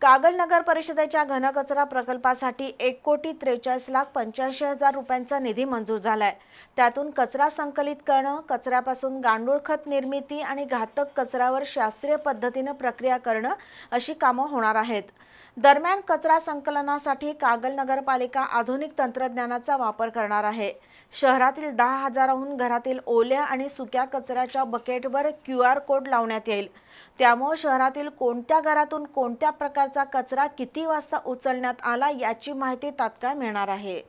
कागल नगर परिषदेच्या घनकचरा प्रकल्पासाठी 1,43,85,000 रुपयांचा निधी मंजूर झालाय। त्यातून कचरा संकलित करणं, कचऱ्यापासून गांडूळ खत निर्मिती आणि घातक कचऱ्यावर शास्त्रीय पद्धतीने प्रक्रिया करणं अशी कामं होणार आहेत। दरम्यान कचरा संकलनासाठी कागल नगरपालिका आधुनिक तंत्रज्ञानाचा वापर करणार आहे। शहरातील 10,000हून घरातील ओल्या आणि सुक्या कचऱ्याच्या बकेटवर QR कोड लावण्यात येईल। त्यामुळे शहरातील कोणत्या घरातून कोणत्या प्रकारचा कचरा किती वाजता उचलण्यात आला याची माहिती तात्काळ मिळणार आहे।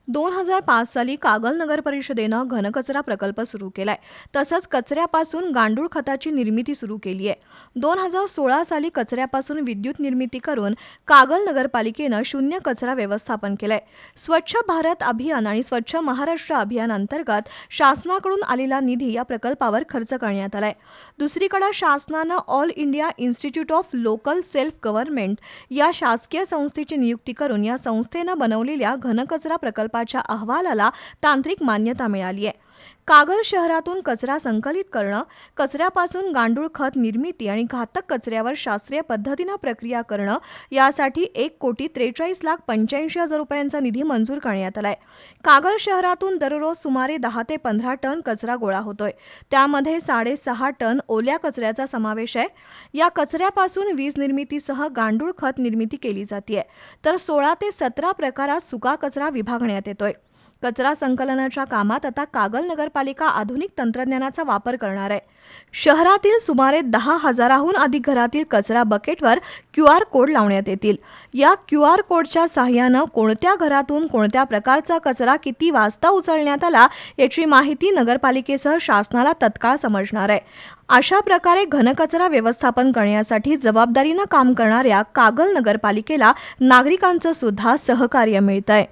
2005 साली कागल नगर परिषदेनं घनकचरा प्रकल्प सुरू केलाय। तसंच कचऱ्यापासून गांडूळ खताची निर्मिती सुरू केली आहे। 2016 साली कचऱ्यापासून विद्युत निर्मिती करून कागल नगरपालिकेनं शून्य कचरा व्यवस्थापन केलंय। स्वच्छ भारत अभियान आणि स्वच्छ महाराष्ट्र अभियान अंतर्गत शासनाकडून आलेला निधी या प्रकल्पावर खर्च करण्यात आलाय। दुसरीकडे शासनानं all India institute of local self government या शासकीय संस्थेची नियुक्ती करून या संस्थेनं बनवलेल्या घनकचरा प्रकल्प अहवालाला तांत्रिक मान्यता मिळाली आहे। कागल शहरातून कचरा संकलित करणं, कचऱ्यापासून गांडूळ खत निर्मिती आणि घातक कचऱ्यावर शास्त्रीय पद्धतीने प्रक्रिया करणं यासाठी 1,43,85,000 रुपयांचा निधी मंजूर करण्यात आलाय। कागल शहरातून दररोज सुमारे 10 ते 15 टन कचरा गोळा होतोय। त्यामध्ये 6.5 टन ओल्या कचऱ्याचा समावेश आहे। या कचऱ्यापासून वीज निर्मितीसह गांडूळ खत निर्मिती केली जाते, तर 16 ते 17 प्रकारात सुका कचरा विभागण्यात येतोय। कचरा संकलनाच्या कामात आता कागल नगरपालिका आधुनिक तंत्रज्ञानाचा वापर करणार आहे। शहरातील सुमारे 10,000हून अधिक घरातील कचरा बकेटवर QR कोड लावण्यात येतील। या QR कोडच्या सहाय्यानं कोणत्या घरातून कोणत्या प्रकारचा कचरा किती वाजता उचलण्यात आला याची माहिती नगरपालिकेसह शासनाला तत्काळ समजणार आहे। अशा प्रकारे घनकचरा व्यवस्थापन करण्यासाठी जबाबदारीनं काम करणाऱ्या कागल नगरपालिकेला नागरिकांचं सुद्धा सहकार्य मिळतंय।